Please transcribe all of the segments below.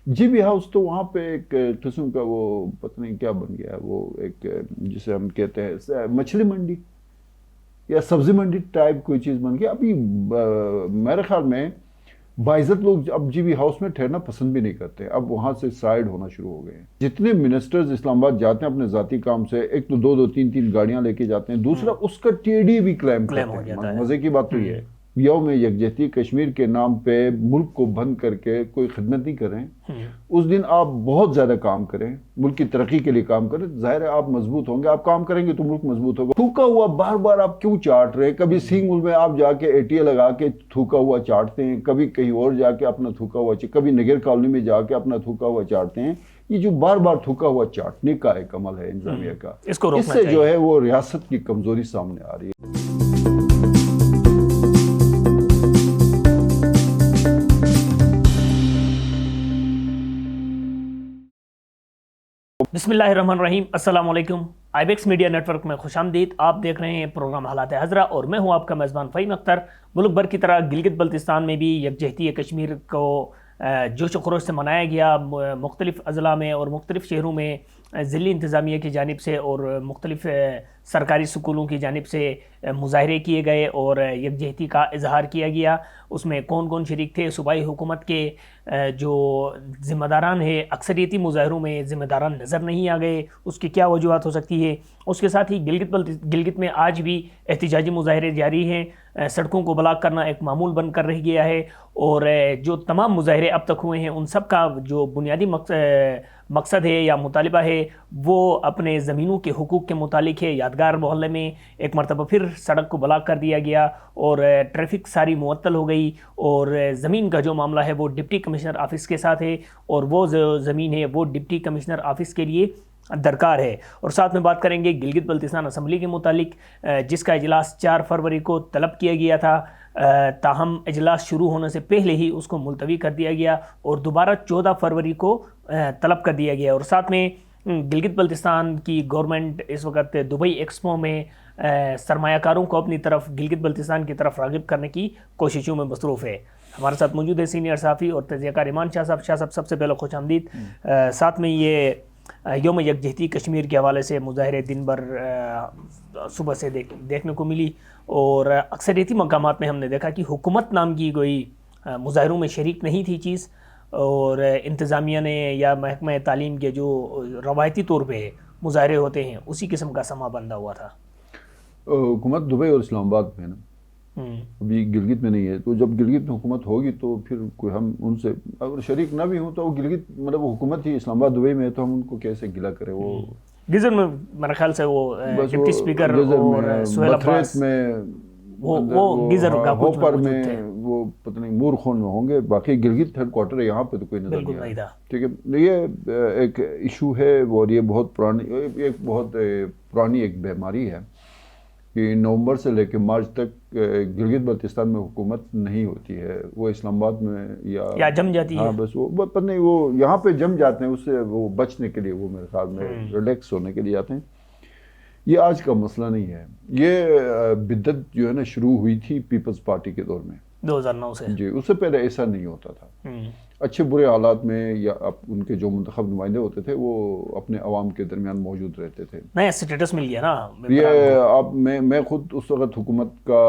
G B house تو وہاں پہ ایک قسم کا وہ پتہ نہیں کیا بن گیا ہے، وہ ایک جسے ہم کہتے ہیں مچھلی منڈی یا سبزی منڈی ٹائپ کوئی چیز بن گیا ابھی۔ میرے خیال میں باعزت لوگ اب جی بی ہاؤس میں ٹھہرنا پسند بھی نہیں کرتے، اب وہاں سے سائیڈ ہونا شروع ہو گئے ہیں۔ جتنے منسٹرز اسلام آباد جاتے ہیں اپنے ذاتی کام سے، ایک تو دو دو تین تین گاڑیاں لے کے جاتے ہیں، دوسرا اس کا ٹی ڈی بھی کلیم کرتے ہو ہیں۔ جاتا ہے۔ مزے کی بات تو یہ ہے یوم یکجہتی کشمیر کے نام پہ ملک کو بند کر کے کوئی خدمت نہیں کریں، اس دن آپ بہت زیادہ کام کریں، ملک کی ترقی کے لیے کام کریں، ظاہر ہے آپ مضبوط ہوں گے، آپ کام کریں گے تو ملک مضبوط ہوگا۔ تھوکا ہوا بار بار آپ کیوں چاٹ رہے ہیں؟ کبھی سینگ مل میں آپ جا کے اے ٹی اے لگا کے تھوکا ہوا چاٹتے ہیں، کبھی کہیں اور جا کے اپنا تھوکا ہوا کبھی نگر کالونی میں جا کے اپنا تھوکا ہوا چاٹتے ہیں۔ یہ جو بار بار تھوکا ہوا چاٹنے کا ایک عمل ہے انتظامیہ کا، اس کو روکنا سے جو چاہیے۔ ہے وہ ریاست کی کمزوری سامنے آ رہی ہے۔ بسم اللہ الرحمن الرحیم، السلام علیکم۔ آئی بیکس میڈیا نیٹ ورک میں خوش آمدید۔ آپ دیکھ رہے ہیں پروگرام حالات حاضرہ اور میں ہوں آپ کا میزبان فہیم اختر۔ ملک بھر کی طرح گلگت بلتستان میں بھی یکجہتی کشمیر کو جوش و خروش سے منایا گیا۔ مختلف اضلاع میں اور مختلف شہروں میں ضلعی انتظامیہ کی جانب سے اور مختلف سرکاری سکولوں کی جانب سے مظاہرے کیے گئے اور یکجہتی کا اظہار کیا گیا۔ اس میں کون کون شریک تھے؟ صوبائی حکومت کے جو ذمہ داران ہیں، اکثریتی مظاہروں میں ذمہ داران نظر نہیں آ گئے، اس کی کیا وجوہات ہو سکتی ہے؟ اس کے ساتھ ہی گلگت میں آج بھی احتجاجی مظاہرے جاری ہیں۔ سڑکوں کو بلاک کرنا ایک معمول بن کر رہ گیا ہے اور جو تمام مظاہرے اب تک ہوئے ہیں ان سب کا جو بنیادی مقصد ہے یا مطالبہ ہے وہ اپنے زمینوں کے حقوق کے متعلق ہے۔ یادگار محلے میں ایک مرتبہ پھر سڑک کو بلاک کر دیا گیا اور ٹریفک ساری معطل ہو گئی اور زمین کا جو معاملہ ہے وہ ڈپٹی کمشنر آفس کے ساتھ ہے اور وہ زمین ہے وہ ڈپٹی کمشنر آفس کے لیے درکار ہے۔ اور ساتھ میں بات کریں گے گلگت بلتستان اسمبلی کے متعلق، جس کا اجلاس 4 فروری کو طلب کیا گیا تھا، تاہم اجلاس شروع ہونے سے پہلے ہی اس کو ملتوی کر دیا گیا اور دوبارہ 14 فروری کو طلب کر دیا گیا۔ اور ساتھ میں گلگت بلتستان کی گورنمنٹ اس وقت دبئی ایکسپو میں سرمایہ کاروں کو اپنی طرف گلگت بلتستان کی طرف راغب کرنے کی کوششوں میں مصروف ہے۔ ہمارے ساتھ موجود ہے سینئر صحافی اور تجزیہ کار ایمان شاہ صاحب۔ شاہ صاحب سب سے پہلے خوش آمدید۔ ساتھ میں یہ یوم یکجہتی کشمیر کے حوالے سے مظاہرے دن بھر صبح سے دیکھنے کو ملی اور اکثریتی مقامات میں ہم نے دیکھا کہ حکومت نام کی کوئی مظاہروں میں شریک نہیں تھی چیز، اور انتظامیہ نے یا محکمہ تعلیم کے جو روایتی طور پہ مظاہرے ہوتے ہیں اسی قسم کا سما بندہ ہوا تھا۔ حکومت دبئی اور اسلام آباد میں ہے نا، ابھی گلگت میں نہیں ہے، تو جب گلگت میں حکومت ہوگی تو پھر کوئی ہم ان سے اگر شریک نہ بھی ہوں تو وہ گلگت مطلب حکومت ہی اسلام آباد دبئی میں ہے تو ہم ان کو کیسے گلہ کرے؟ وہ گزر میں میرے خیال سے وہ ڈپٹی سپیکر اور سہیل عباس میں وہ گزر کا کچھ ہوپر میں وہ پتہ نہیں مورخون میں ہوں گے، باقی گلگت ہیڈ کوارٹر ہے، یہاں پہ تو کوئی نظر نہیں آیا۔ ٹھیک ہے، یہ ایک ایشو ہے اور یہ بہت پرانی ایک بیماری ہے کہ نومبر سے لے کے مارچ تک گلگت بلتستان میں حکومت نہیں ہوتی ہے، وہ اسلام آباد میں یا جم جاتی ہے۔ ہاں بس وہ پتہ نہیں وہ یہاں پہ جم جاتے ہیں، اس سے وہ بچنے کے لیے، وہ میرے خیال میں ریلیکس ہونے کے لیے آتے ہیں۔ یہ آج کا مسئلہ نہیں ہے، یہ بدت جو ہے نا شروع ہوئی تھی پیپلز پارٹی کے دور میں 2009 سے۔ جی، اس سے پہلے ایسا نہیں ہوتا تھا۔ اچھے برے حالات میں یا ان کے جو منتخب نمائندے ہوتے تھے وہ اپنے عوام کے درمیان موجود رہتے تھے۔ نیا سٹیٹس مل گیا نا یہ اب میں خود اس وقت حکومت کا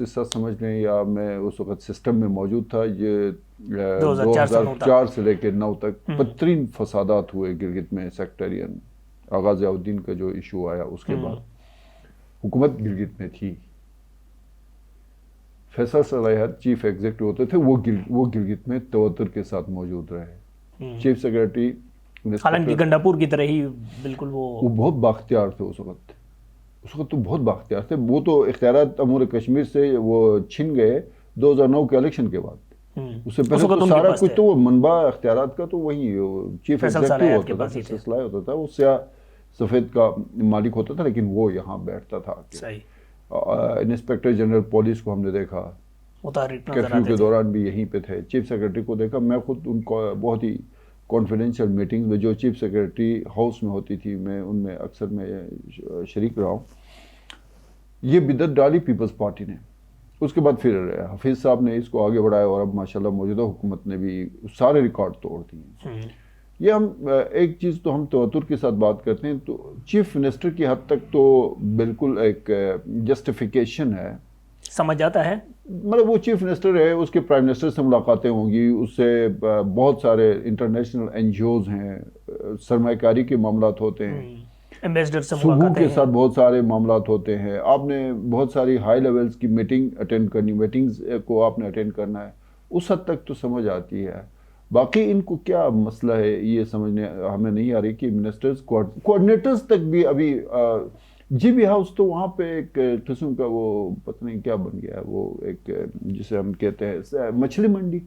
حصہ سمجھ لیں یا میں اس وقت سسٹم میں موجود تھا۔ یہ 2004 سے لے کے 9 تک بدترین فسادات ہوئے گلگت میں، سیکٹرین آغا ضیاء الدین کا جو ایشو آیا اس کے بعد حکومت گلگت میں تھی، فیصل صلاحیت چیف ایگزیکٹو ہوتے تھے، وہ گلگت میں تواتر کے ساتھ موجود رہے۔ چیف سیکریٹری حالانکہ گنڈاپور کی طرح ہی بالکل وہ بہت بااختیار تھے اس وقت تو بہت بااختیار تھے۔ وہ تو اختیارات امور کشمیر سے وہ چھن گئے 2009 کے الیکشن کے بعد، اس سے پہلے تو سارا کچھ تو وہ منبع اختیارات کا تو وہی چیف ایگزیکٹو ہوتا تھا، فیصل صلاحیت ہوتا تھا، وہ سیاہ سفید کا مالک ہوتا تھا، لیکن وہ یہاں بیٹھتا تھا۔ انسپیکٹر جنرل پولیس کو ہم نے دیکھا کرفیو کے دوران بھی یہیں پہ تھے، چیف سیکریٹری کو دیکھا۔ میں خود ان کو بہت ہی کانفیڈینشیل میٹنگز میں جو چیف سیکریٹری ہاؤس میں ہوتی تھی میں ان میں اکثر میں شریک رہا ہوں۔ یہ بدعت ڈالی پیپلز پارٹی نے اس کے بعد پھر حفیظ صاحب نے اس کو آگے بڑھایا اور اب ماشاءاللہ موجودہ حکومت نے بھی سارے ریکارڈ توڑ دیے. یہ ہم ایک چیز تو ہم تواتر کے ساتھ بات کرتے ہیں تو چیف منسٹر کی حد تک تو بالکل ایک جسٹیفیکیشن ہے, سمجھ آتا ہے, مطلب وہ چیف منسٹر ہے, اس کے پرائم منسٹر سے ملاقاتیں ہوں گی, اس سے بہت سارے انٹرنیشنل این جی اوز ہیں, سرمایہ کاری کے معاملات ہوتے ہیں, ایمبیسڈر سے صوبوں کے ساتھ بہت سارے معاملات ہوتے ہیں, آپ نے بہت ساری ہائی لیولز کی میٹنگ اٹینڈ کرنی, میٹنگز کو آپ نے اٹینڈ کرنا ہے, اس حد تک تو سمجھ آتی ہے. باقی ان کو کیا مسئلہ ہے یہ سمجھنے ہمیں نہیں آ رہی کہ منسٹرز کوآرڈینیٹرز تک بھی ابھی جی بی ہاؤس تو وہاں پہ ایک قسم کا وہ پتہ نہیں کیا بن گیا ہے, وہ ایک جسے ہم کہتے ہیں مچھلی منڈی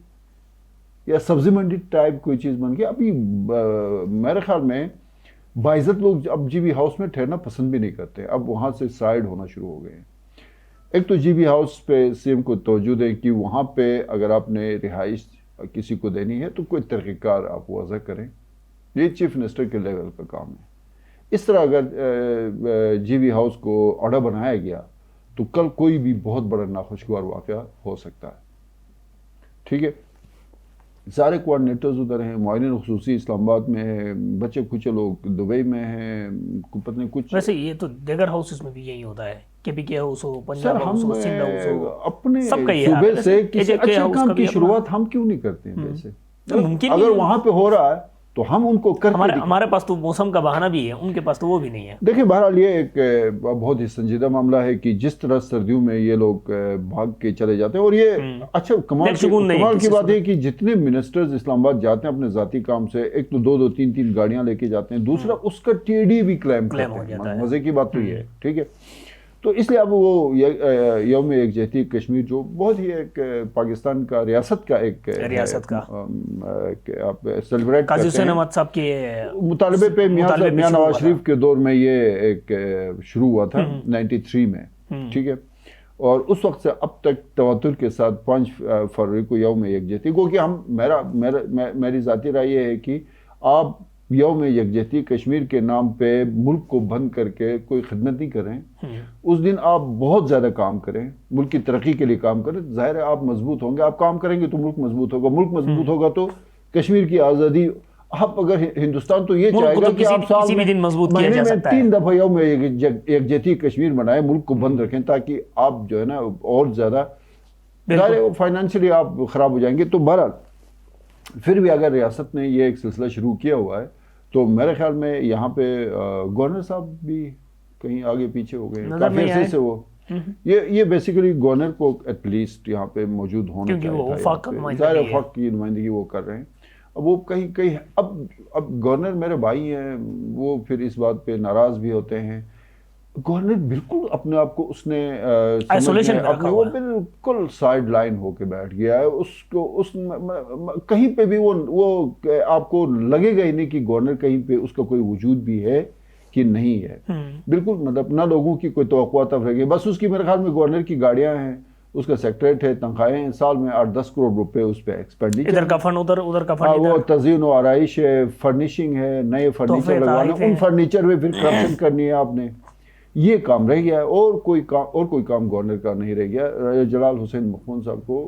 یا سبزی منڈی ٹائپ کوئی چیز بن گیا. ابھی میرے خیال میں باعزت لوگ اب جی بی ہاؤس میں ٹھہرنا پسند بھی نہیں کرتے, اب وہاں سے سائڈ ہونا شروع ہو گئے ہیں. ایک تو جی بی ہاؤس پہ سی ایم کو توجہ دیں کہ وہاں پہ اگر آپ نے رہائش کسی کو دینی ہے تو کوئی طریقہ کار آپ وضع کریں, یہ چیف منسٹر کے لیول کا کام ہے. اس طرح اگر جی بی ہاؤس کو اڈا بنایا گیا تو کل کوئی بھی بہت بڑا ناخوشگوار واقعہ ہو سکتا ہے. ٹھیک ہے, سارے کوآرڈینیٹرز ادھر ہیں, معاونین خصوصی اسلام آباد میں ہیں, بچے کچھ لوگ دبئی میں ہیں, پتہ نہیں کچھ. ویسے یہ تو دیگر ہاؤسز میں بھی یہی ہوتا ہے, کے پی کے ہاؤس ہو, سر پنجاب ہاؤس ہو, سندھ ہاؤس ہو, ہم اپنے سب کا یہ صوبے سے کسی AJK اچھے ہاؤس کام کا کی بھی شروعات ہم کیوں نہیں کرتے ہیں ویسے؟ ممکن اگر وہاں پہ ہو رہا ہے تو ہم ان کو کر کے ہمارے پاس تو موسم کا بہانہ بھی ہے, ان کے پاس تو وہ بھی نہیں ہے. دیکھیں بہرحال یہ ایک بہت ہی سنجیدہ معاملہ ہے کہ جس طرح سردیوں میں یہ لوگ بھاگ کے چلے جاتے ہیں, اور یہ اچھا کمال کی بات ہے کہ جتنے منسٹرز اسلام آباد جاتے ہیں اپنے ذاتی کام سے, ایک تو دو تین گاڑیاں لے کے جاتے ہیں, دوسرا اس کا ٹی ڈی بھی کلیم کرتے ہیں. مزے کی بات تو یہ ہے. ٹھیک ہے, تو اس لیے اب وہ یوم یکجہتی کشمیر جو بہت ہی ایک پاکستان کا ریاست کا ایک آپ سیلیبریٹ کرتے ہیں صاحب کے مطالبے پہ. میاں نواز شریف کے دور میں یہ ایک شروع ہوا تھا 93 میں. ٹھیک ہے, اور اس وقت سے اب تک تواتر کے ساتھ 5 فروری کو یوم یکجہتی کو کہ ہم میری ذاتی رائے یہ ہے کہ آپ یوم یکجہتی کشمیر کے نام پہ ملک کو بند کر کے کوئی خدمت نہیں کریں. اس دن آپ بہت زیادہ کام کریں, ملک کی ترقی کے لیے کام کریں. ظاہر ہے آپ مضبوط ہوں گے, آپ کام کریں گے تو ملک مضبوط ہوگا, ملک مضبوط ہوگا تو کشمیر کی آزادی. آپ اگر ہندوستان تو یہ چاہے گا کہ آپ سال میں مہینے میں 3 دفعہ یوم یکجہتی کشمیر منائیں, ملک کو بند رکھیں, تاکہ آپ جو ہے نا اور زیادہ فائنینشلی آپ خراب ہو جائیں گے. تو بہرحال پھر بھی اگر ریاست نے یہ ایک سلسلہ شروع کیا ہوا ہے تو میرے خیال میں یہاں پہ گورنر صاحب بھی کہیں آگے پیچھے ہو گئے کافی عرصے سے. وہ یہ بیسیکلی گورنر کو ایٹ لیسٹ یہاں پہ موجود ہونا چاہیے, ظاہر وفاق کی نمائندگی وہ کر رہے ہیں. اب وہ کہیں اب گورنر میرے بھائی ہیں, وہ پھر اس بات پہ ناراض بھی ہوتے ہیں. گورنر بالکل اپنے آپ کو اس نے وہ بالکل سائڈ لائن ہو کے بیٹھ گیا ہے. اس کو کہیں پہ بھی وہ آپ کو لگے گا ہی نہیں کہ گورنر کہیں پہ اس کا کوئی وجود بھی ہے کہ نہیں ہے. بالکل مطلب نہ لوگوں کی کوئی توقعات رہ گئی. بس اس کی میرے خیال میں گورنر کی گاڑیاں ہیں, اس کا سیکٹریٹ ہے, تنخواہیں ہیں, سال میں 8-10 کروڑ روپے اس پہ ایکسپینڈیچر, ادھر کا فنڈ ادھر کا فنڈ, وہ تزئین و آرائش ہے, فرنیشنگ ہے, نئے فرنیچر لگوانا, ان فرنیچر میں پھر کرپشن کرنی ہے آپ نے. یہ کام رہ گیا ہے, اور کوئی کام گورنر کا نہیں رہ گیا. جلال حسین مخمون صاحب کو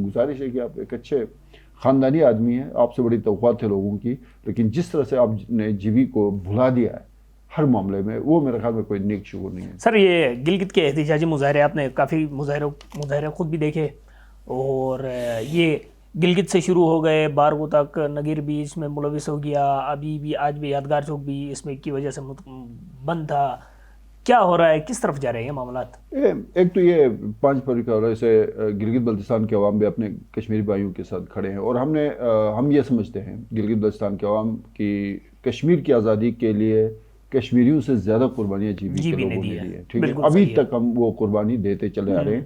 گزارش ہے کہ آپ ایک اچھے خاندانی آدمی ہیں, آپ سے بڑی توقعات تھے لوگوں کی, لیکن جس طرح سے آپ نے جی بی کو بھلا دیا ہے ہر معاملے میں, وہ میرے خیال میں کوئی نیک شعور نہیں ہے. سر یہ گلگت کے احتجاجی مظاہرے آپ نے کافی مظاہرے خود بھی دیکھے, اور یہ گلگت سے شروع ہو گئے, بارگو تک, نگیر بھی اس میں ملوث ہو گیا, ابھی بھی آج بھی یادگار چوک بھی اس میں کی وجہ سے بند تھا. کیا ہو رہا ہے, کس طرف جا رہے ہیں معاملات؟ ایک تو یہ 5 فروری کا وجہ سے گلگت بلتستان کے عوام بھی اپنے کشمیری بھائیوں کے ساتھ کھڑے ہیں, اور ہم یہ سمجھتے ہیں گلگت بلتستان کے عوام کی کشمیر کی آزادی کے لیے کشمیریوں سے زیادہ قربانیاں جی بی کے لوگوں نے دی ہیں. ٹھیک ہے, ابھی تک ہم وہ قربانی دیتے چلے آ رہے ہیں,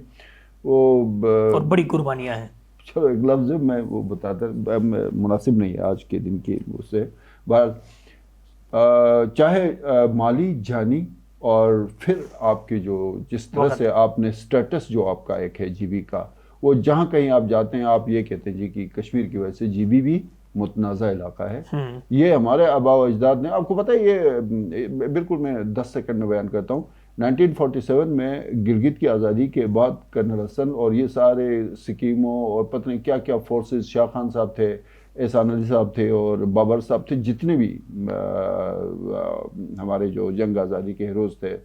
اور بڑی قربانیاں ہیں. چلو ایک لفظ میں وہ بتاتا مناسب نہیں ہے آج کے دن کی اس سے. چاہے مالی, جانی, اور پھر آپ کی جو جس طرح سے آپ نے سٹیٹس جو آپ کا ایک ہے جی بی کا, وہ جہاں کہیں آپ جاتے ہیں آپ یہ کہتے ہیں جی کہ کشمیر کی وجہ سے جی بی بھی متنازع علاقہ ہے. یہ ہمارے آباء و اجداد نے, آپ کو پتہ ہے یہ بالکل میں 10 سیکنڈ میں بیان کرتا ہوں, 1947 میں گلگت کی آزادی کے بعد کرنل حسن اور یہ سارے سکیموں اور پتہ نہیں کیا کیا فورسز، شاہ خان صاحب تھے، احسان علی صاحب تھے اور بابر صاحب تھے، جتنے بھی ہمارے جو جنگ آزادی کے ہیروز تھے،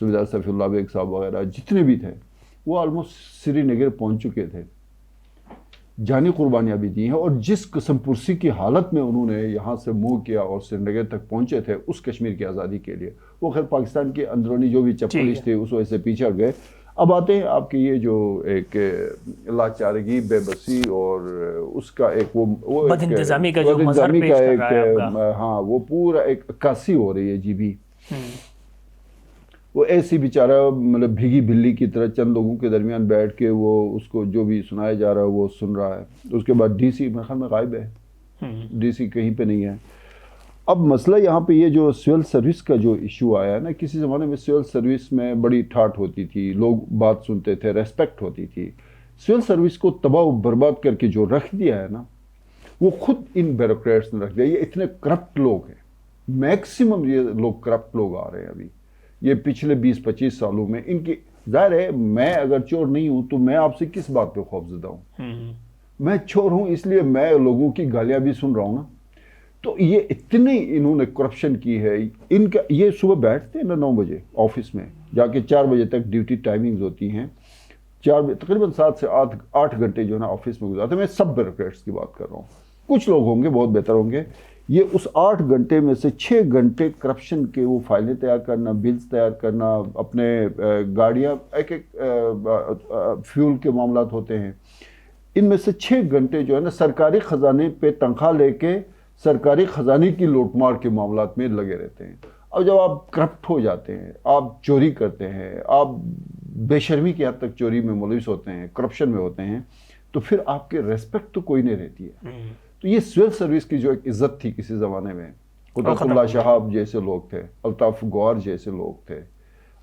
سبیدار صفی اللہ بیگ صاحب وغیرہ جتنے بھی تھے، وہ آلموسٹ سری نگر پہنچ چکے تھے، جانی قربانیاں بھی دی ہیں، اور جس قسم پرسی کی حالت میں انہوں نے یہاں سے موو کیا اور سری نگر تک پہنچے تھے اس کشمیر کی آزادی کے لیے، وہ خیر پاکستان کے اندرونی جو بھی چپکلیش تھے اس وجہ سے پیچھے ہٹ گئے۔ اب آتے ہیں آپ کی یہ جو ایک لاچارگی، بے بسی اور اس کا ایک وہ بد انتظامی کا جو مظہر پیش کر رہا ہے آپ کا، ہاں وہ پورا ایک عکاسی ہو رہی ہے جی بھی، وہ ایسی بیچارہ مطلب بھیگی بلی کی طرح چند لوگوں کے درمیان بیٹھ کے وہ اس کو جو بھی سنایا جا رہا ہے وہ سن رہا ہے۔ اس کے بعد ڈی سی میرے خیال میں غائب ہے، ڈی سی کہیں پہ نہیں ہے۔ اب مسئلہ یہاں پہ یہ جو سول سروس کا جو ایشو آیا ہے نا، کسی زمانے میں سول سروس میں بڑی ٹھاٹھ ہوتی تھی، لوگ بات سنتے تھے، ریسپیکٹ ہوتی تھی۔ سول سروس کو تباہ و برباد کر کے جو رکھ دیا ہے نا، وہ خود ان بیوروکریٹس نے رکھ دیا۔ یہ اتنے کرپٹ لوگ ہیں، میکسیمم یہ لوگ کرپٹ لوگ آ رہے ہیں ابھی یہ پچھلے 20-25 سالوں میں۔ ان کی ظاہر ہے میں اگر چور نہیں ہوں تو میں آپ سے کس بات پہ خوفزدہ ہوں؟ میں چور ہوں اس لیے میں لوگوں کی گالیاں بھی سن رہا ہوں نا۔ تو یہ اتنی انہوں نے کرپشن کی ہے، ان کا یہ صبح بیٹھتے ہیں نا 9 بجے آفس میں جا کے 4 بجے تک ڈیوٹی ٹائمنگز ہوتی ہیں، 4 بجے تقریباً 7 سے 8 گھنٹے جو ہے نا آفس میں گزارتے ہیں۔ میں سب بیوروکریٹس کی بات کر رہا ہوں، کچھ لوگ ہوں گے بہت بہتر ہوں گے۔ یہ اس 8 گھنٹے میں سے 6 گھنٹے کرپشن کے وہ فائلیں تیار کرنا، بلز تیار کرنا، اپنے گاڑیاں ایک فیول کے معاملات ہوتے ہیں، ان میں سے 6 گھنٹے جو ہے نا سرکاری خزانے پہ تنخواہ لے کے سرکاری خزانے کی لوٹ مار کے معاملات میں لگے رہتے ہیں۔ اب جب آپ کرپٹ ہو جاتے ہیں، آپ چوری کرتے ہیں، آپ بے شرمی کی حد تک چوری میں ملوث ہوتے ہیں، کرپشن میں ہوتے ہیں، تو پھر آپ کے ریسپیکٹ تو کوئی نہیں رہتی ہے۔ تو یہ سول سروس کی جو ایک عزت تھی کسی زمانے میں، قدرت اللہ شہاب جیسے لوگ تھے، الطاف گوہر جیسے لوگ تھے،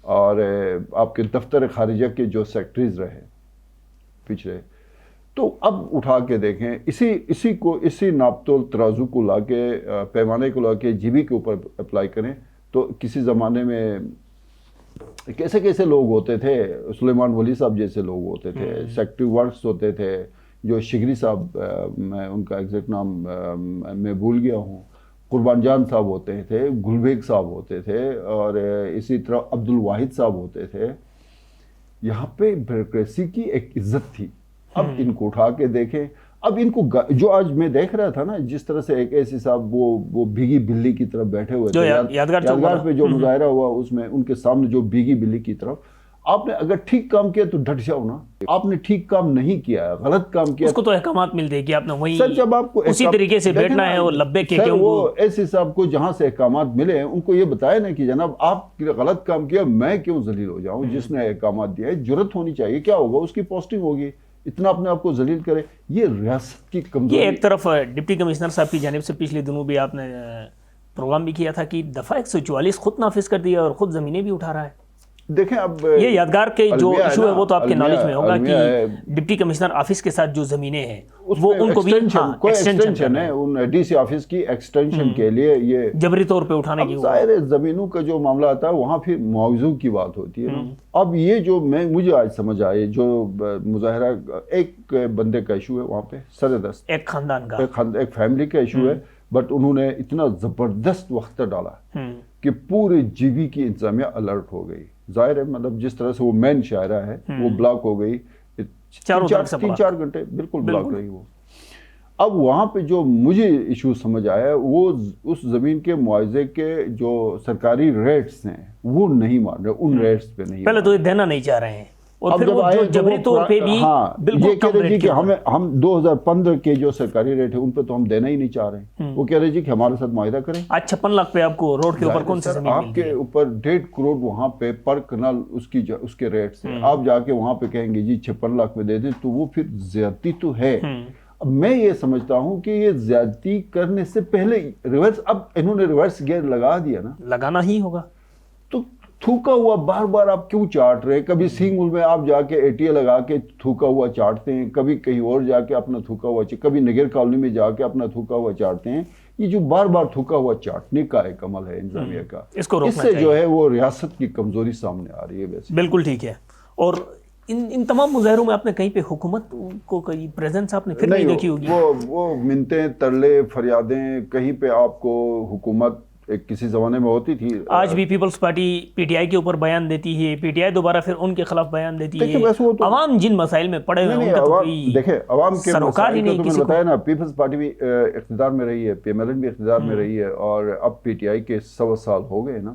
اور آپ کے دفتر خارجہ کے جو سیکٹریز رہے پچھلے، تو اب اٹھا کے دیکھیں اسی ناپتول ترازو کو لا کے، پیمانے کو لا کے جی بی کے اوپر اپلائی کریں تو کسی زمانے میں کیسے کیسے لوگ ہوتے تھے۔ سلیمان ولی صاحب جیسے لوگ ہوتے تھے، سیکٹری ورکس ہوتے تھے، جو شگری صاحب، میں ان کا ایگزیکٹ نام میں بھول گیا ہوں، قربان جان صاحب ہوتے تھے، گل بیگ صاحب ہوتے تھے، اور اسی طرح عبد الواحد صاحب ہوتے تھے۔ یہاں پہ بیوروکریسی کی ایک عزت تھی۔ اب ان کو اٹھا کے دیکھیں، اب ان کو جو آج میں دیکھ رہا تھا نا، جس طرح سے ایک ایسی صاحب وہ بھیگی بلی کی طرف بیٹھے ہوئے تھے، یادگار پہ جو مظاہرہ ہوا اس میں ان کے سامنے جو بھیگی بلی کی طرف، آپ نے اگر ٹھیک کام کیا تو ڈٹ جاؤ نا، آپ نے ٹھیک کام نہیں کیا، غلط کام کیا، اس کو تو احکامات مل دے گی، آپ نے وہی سر جب آپ کو اسی طریقے سے بیٹھنا ہے اور لبے کے سر وہ ایسے صاحب کو جہاں سے احکامات ملے ہیں ان کو یہ بتایا نا کہ جناب آپ غلط کام کیا، میں کیوں ذلیل ہو جاؤں؟ جس نے احکامات دیا ہے جرت ہونی چاہیے، کیا ہوگا اس کی پوسٹنگ ہوگی، اتنا اپنے آپ کو ذلیل کرے۔ یہ ریاست کی کمزوری۔ یہ ایک طرف ڈپٹی کمشنر صاحب کی جانب سے پچھلے دنوں بھی آپ نے پروگرام بھی کیا تھا کہ دفعہ 144 خود نافذ کر دیا اور خود زمینیں بھی اٹھا رہا ہے۔ دیکھیں اب یہ یادگار کے جو ایشو ہے وہ تو آپ کے نالج میں ہوگا کہ ڈپٹی کمشنر آفس کے ساتھ جو زمینیں ہیں وہ ان کو بھی ایکسٹینشن ہے، ان ڈی سی آفس کی ایکسٹینشن کے لیے یہ جبری طور پہ اٹھانے کی۔ ظاہر ہے زمینوں کا جو معاملہ آتا ہے وہاں پھر معاوضوں کی بات ہوتی ہے نا۔ اب یہ جو مجھے آج سمجھ آئے جو مظاہرہ ایک بندے کا ایشو ہے وہاں پہ سر دست، ایک خاندان کا، ایک فیملی کا ایشو ہے، بٹ انہوں نے اتنا زبردست وقت ڈالا کہ پورے جی بی کی انتظامیہ الرٹ ہو گئی۔ ظاہر ہے مطلب جس طرح سے وہ مین شاعرہ ہے وہ بلاک ہو گئی، 3-4 گھنٹے بالکل بلاک رہی وہ۔ اب وہاں پہ جو مجھے ایشو سمجھ آیا وہ اس زمین کے معاوضے کے جو سرکاری ریٹس ہیں وہ نہیں مان رہے، ان ریٹس پہ نہیں، پہلے تو یہ دینا نہیں چاہ رہے ہیں، اور پھر وہ جو جبری طور پہ بھی یہ کہہ رہے جی کہ ہم 2015 کے جو سرکاری ریٹ ہے ان پہ تو ہم دینا ہی نہیں چاہ رہے۔ وہ کہہ رہے جی کہ ہمارے ساتھ معاہدہ کریں۔ آج 56 لاکھ پہ آپ کو روڈ کے اوپر کون سی زمین آپ کے اوپر 1.5 کروڑ وہاں پہ پر کنال اس کے ریٹس ہیں، آپ جا کے وہاں پہ کہیں گے جی 56 لاکھ میں دے دیں تو وہ پھر زیادتی تو ہے۔ اب میں یہ سمجھتا ہوں کہ یہ زیادتی کرنے سے پہلے ریورس، اب انہوں نے ریورس گیئر لگا دیا نا، لگانا ہی ہوگا، تو تھوکا ہوا بار بار آپ کیوں چاٹ رہے ہیں؟ کبھی سینگ مل میں آپ جا کے ATA لگا کے تھوکا ہوا چاٹتے ہیں، کبھی کہیں اور جا کے اپنا تھوکا ہوا، کبھی نگر کالونی میں جا کے اپنا تھوکا ہوا چاٹتے ہیں۔ یہ جو بار بار تھوکا ہوا چاٹنے کا ایک عمل ہے انتظامیہ کا، اس کو روکنا اس سے جو ہے وہ ریاست کی کمزوری سامنے آ رہی ہے ویسے. بالکل ٹھیک ہے. اور ان تمام مظاہروں میں آپ نے کہیں پہ حکومت کو کوئی پریزنس آپ نے پھر نہیں دیکھی ہوگی؟ وہ منتیں، ترلے، فریادیں، کہیں پہ آپ کو حکومت ایک کسی زمانے میں ہوتی تھی. آج بھی Peoples Party P T I کے اوپر بیان دیتی ہے، پی ٹی آئی دوبارہ پھر ان کے خلاف بیان دیتی ہے. عوام جن مسائل میں پڑے ہوئے ہیں، دیکھیں عوام کے سروکار ہی نہیں. میں نے بتایا نا، پیپلز پارٹی بھی اقتدار میں رہی ہے، پی ایم ایل این بھی اقتدار میں رہی ہے، اور اب پی ٹی آئی کے 100 سال ہو گئے نا.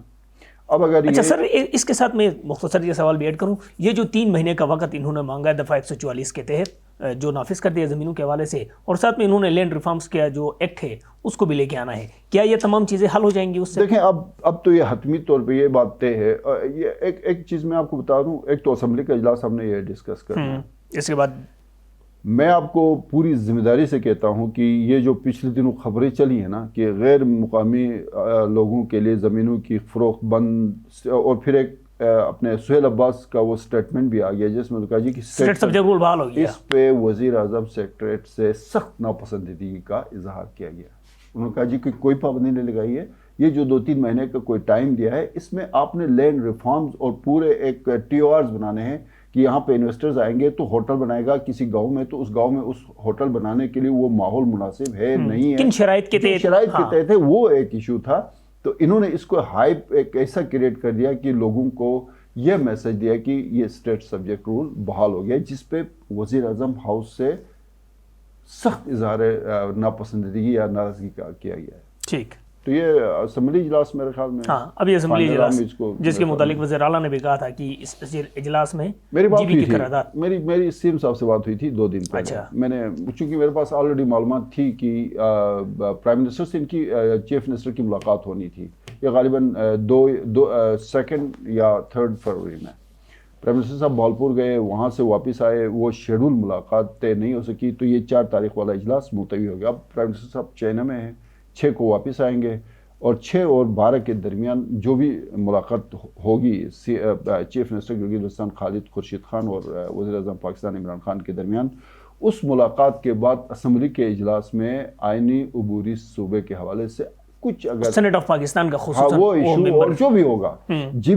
اب اگر اچھا سر، اس کے ساتھ میں مختصر یہ سوال بھی ایڈ کروں، یہ جو 3 مہینے کا وقت انہوں نے مانگا ہے دفعہ 144 کے تحت جو نافذ کر دیا زمینوں کے حوالے سے، اور ساتھ میں انہوں نے لینڈ ریفارمز کا جو ایکٹ ہے اس کو بھی لے کے آنا ہے، کیا یہ تمام چیزیں حل ہو جائیں گی اس سے؟ دیکھیں اب تو یہ حتمی طور پہ یہ بات طے ہے. یہ ایک چیز میں آپ کو بتا دوں، ایک تو اسمبلی کا اجلاس ہم نے یہ ڈسکس کرنا ہے. اس کے بعد میں آپ کو پوری ذمہ داری سے کہتا ہوں کہ یہ جو پچھلے دنوں خبریں چلی ہیں نا کہ غیر مقامی لوگوں کے لیے زمینوں کی فروخت بند، اور پھر ایک اپنے سہیل عباس کا وہ سٹیٹمنٹ بھی آ گیا جس میں کہا جی کہ اسٹیٹ سبجیکٹ رول بحال ہو گیا. اس پہ وزیر اعظم سیکریٹریٹ سے سخت ناپسندیدگی کا اظہار کیا گیا. انہوں نے کہا جی کہ کوئی پابندی نہیں لگائی ہے، یہ جو 2-3 مہینے کا کوئی ٹائم دیا ہے اس میں آپ نے لینڈ ریفارمز اور پورے ایک ٹی او آرز بنانے ہیں کہ یہاں پہ انویسٹرز آئیں گے تو ہوٹل بنائے گا کسی گاؤں میں، تو اس گاؤں میں اس ہوٹل بنانے کے لیے وہ ماحول مناسب ہے نہیں ہے، کن شرائط کے تحت ہے، وہ ایک ایشو تھا. تو انہوں نے اس کو ہائپ ایک ایسا کریٹ کر دیا کہ لوگوں کو یہ میسج دیا کہ یہ اسٹیٹ سبجیکٹ رول بحال ہو گیا، جس پہ وزیر اعظم ہاؤس سے سخت اظہار ناپسندیدگی یا ناراضگی کا کیا گیا ہے. ٹھیک. تو یہ اسمبلی اجلاس میرے خیال میں، ہاں اب یہ اسمبلی اجلاس جس کے متعلق وزیر اعلیٰ نے بھی کہا تھا کہ اس اجلاس میں میری بات ہوئی تھی، میری سیم صاحب سے بات ہوئی تھی 2 دن پہلے. میں نے چونکہ میرے پاس آلریڈی معلومات تھی کہ پرائم منسٹر سے ان کی چیف منسٹر کی ملاقات ہونی تھی، یہ غالباً 2 یا 3 فروری میں. پرائم منسٹر صاحب بھالپور گئے، وہاں سے واپس آئے، وہ شیڈول ملاقات طے نہیں ہو سکی، تو یہ 4 تاریخ والا اجلاس ملتوی ہو گیا. اب پرائم منسٹر صاحب چائنا میں ہیں، 6 کو واپس آئیں گے، اور 6 اور 12 کے درمیان جو بھی ملاقات ہوگی چیف منسٹر گلگت خالد خورشید خان اور وزیر اعظم پاکستان عمران خان کے درمیان، اس ملاقات کے بعد اسمبلی کے اجلاس میں آئینی عبوری صوبے کے حوالے سے کچھ اگر سینیٹ آف پاکستان کا خصوصاً وہ ایشو اور جو بھی ہوگا، جی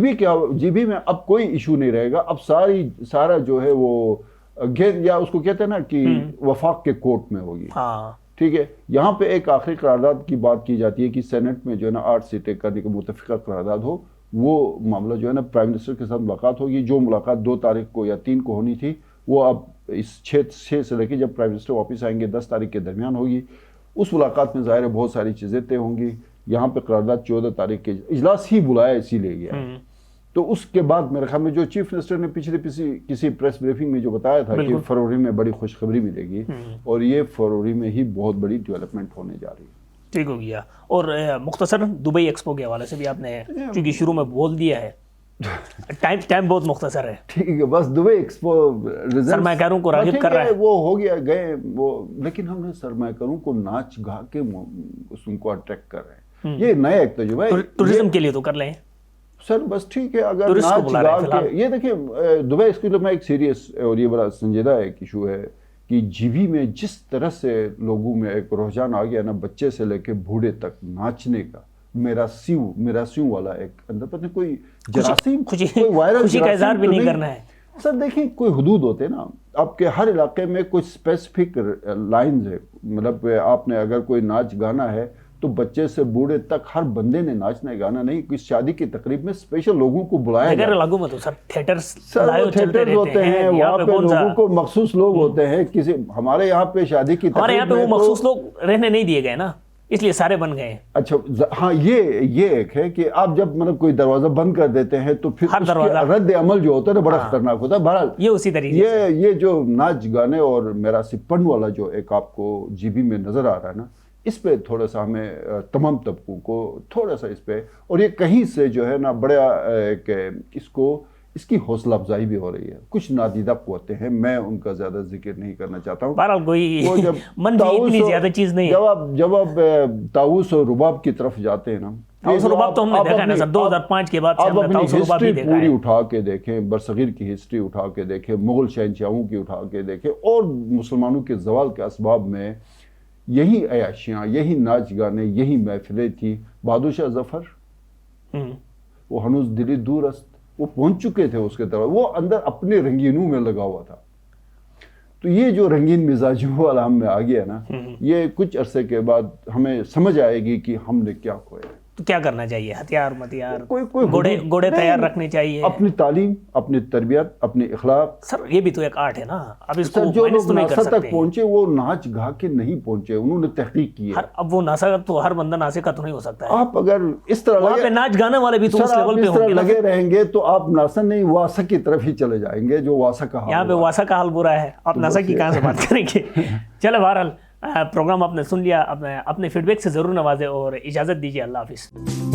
بی میں اب کوئی ایشو نہیں رہے گا. اب سارا جو ہے وہ یا اس کو کہتے ہیں نا کہ وفاق کے کورٹ میں ہوگی. ٹھیک ہے. یہاں پہ ایک آخری قرارداد کی بات کی جاتی ہے کہ سینٹ میں جو ہے نا 8 سیٹیں کرنے کا متفقہ قرارداد ہو. وہ معاملہ جو ہے نا پرائم منسٹر کے ساتھ ملاقات ہوگی. جو ملاقات 2 تاریخ کو یا 3 کو ہونی تھی وہ اب اس 6 سے لے کے جب پرائم منسٹر واپس آئیں گے 10 تاریخ کے درمیان ہوگی. اس ملاقات میں ظاہر ہے بہت ساری چیزیں طے ہوں گی. یہاں پہ قرارداد 14 تاریخ کے اجلاس ہی بلایا اسی لیے گیا. تو اس کے بعد میرے خیال میں جو چیف منسٹر نے پچھلے کسی پریس بریفنگ میں جو بتایا تھا کہ فروری میں بڑی خوشخبری ملے گی، اور یہ فروری میں ہی بہت بڑی ڈیولپمنٹ ہونے جا رہی ہے. ٹھیک ہو گیا. اور مختصر دبئی ایکسپو کے حوالے سے بھی آپ نے چونکہ شروع میں بول دیا ہے، ٹائم بہت مختصر ہے. ٹھیک ہے. بس دبئی ایکسپو سرمایہ کاروں کو راغب کر رہا ہے، وہ ہو گیا گئے وہ، لیکن ہم نے سرمایہ کاروں کو ناچ گا کے ان کو اٹریکٹ کر رہے ہیں. یہ نیا ایک تجربہ ہے. ٹورزم کے لیے تو کر لیں سر، بس ٹھیک ہے. اگر ناچ گا کے یہ دیکھیں دبئی اس کے لیے میں ایک سیریس اور یہ بڑا سنجیدہ ایک ایشو ہے کہ جی بی میں جس طرح سے لوگوں میں ایک رجحان آ گیا نا، بچے سے لے کے بوڑھے تک ناچنے کا، میرا سیوں والا ایک اندر پتہ کوئی جراثیم، کوئی وائرل خوشی کا اظہار بھی نہیں کرنا ہے. سر دیکھیں کوئی حدود ہوتے ہیں نا، آپ کے ہر علاقے میں کوئی اسپیسیفک لائنز ہے. مطلب آپ نے اگر کوئی ناچ گانا ہے تو بچے سے بوڑھے تک ہر بندے نے ناچنا ہے، گانا نہیں. کوئی شادی کی تقریب میں اسپیشل لوگوں کو بلایا جاتا ہے. اگر لگوں میں تو سر تھیٹرز ہوتے ہیں، وہاں پہ لوگوں کو مخصوص لوگ ہوتے ہیں. ہمارے یہاں پہ شادی کی ہمارے یہاں پہ وہ مخصوص لوگ رہنے نہیں دیے گئے نا، اس لیے سارے بن گئے. اچھا ہاں، یہ ایک ہے کہ آپ جب مطلب کوئی دروازہ بند کر دیتے ہیں تو پھر رد عمل جو ہوتا ہے نا بڑا خطرناک ہوتا ہے. بہرحال یہ اسی طریقے یہ جو ناچ گانے اور میرا سپن والا جو ایک آپ کو جی بی میں نظر آ رہا ہے نا، اس پہ تھوڑا سا ہمیں تمام طبقوں کو تھوڑا سا اس پہ، اور یہ کہیں سے جو ہے نا بڑا ایک اس کی حوصلہ افزائی بھی ہو رہی ہے. کچھ نادیدہ قوتیں ہیں، میں ان کا زیادہ ذکر نہیں کرنا چاہتا ہوں. جب آپ طاؤس اور رباب کی طرف جاتے ہیں نا، رباب تو ہم نے دیکھا نا سر 2005 کے بعد سے ہم نے طاؤس اور رباب بھی دیکھا ہے. پوری اٹھا کے دیکھیں، برصغیر کی ہسٹری اٹھا کے دیکھیں، مغل شہنشاہوں کی اٹھا کے دیکھیں، اور مسلمانوں کے زوال کے اسباب میں یہی عیاشیاں، یہی ناچ گانے، یہی محفلیں تھی. بہادر شاہ ظفر وہ ہنوز دلی دور است، وہ پہنچ چکے تھے اس کے طرف، وہ اندر اپنے رنگینوں میں لگا ہوا تھا. تو یہ جو رنگین مزاجی والا ہم میں آ گیا نا، یہ کچھ عرصے کے بعد ہمیں سمجھ آئے گی کہ ہم نے کیا کھویا. تو کیا کرنا چاہیے؟ ہتھیار متیار، کوئی گھوڑے تیار رکھنے چاہیے، اپنی تعلیم، اپنی تربیت، اپنی اخلاق. سر یہ بھی تو ایک آرٹ ہے نا. اب اس کو جو مائنس لوگ تو نہیں کر ناسا تک سکتے. پہنچے وہ ناچ گا کے نہیں پہنچے، انہوں نے تحقیق کی ہے. اب وہ ناسا تو ہر بندہ ناسے کا تو نہیں ہو سکتا ہے. آپ اگر اس طرح وہاں پہ ناچ گانے والے بھی تو اس سر آپ لیول پہ اس طرح ہوں گے. لگے رہیں گے تو آپ ناسا نہیں واسا کی طرف ہی چلے جائیں گے، جو واسا کا حال یہاں پہ ہوا. واسا کا حال برا ہے، آپ ناسا کی کہاں سے بات کریں گے. چلے بہرحال پروگرام آپ نے سن لیا، اپنے فیڈ بیک سے ضرور نوازے اور اجازت دیجیے. اللہ حافظ.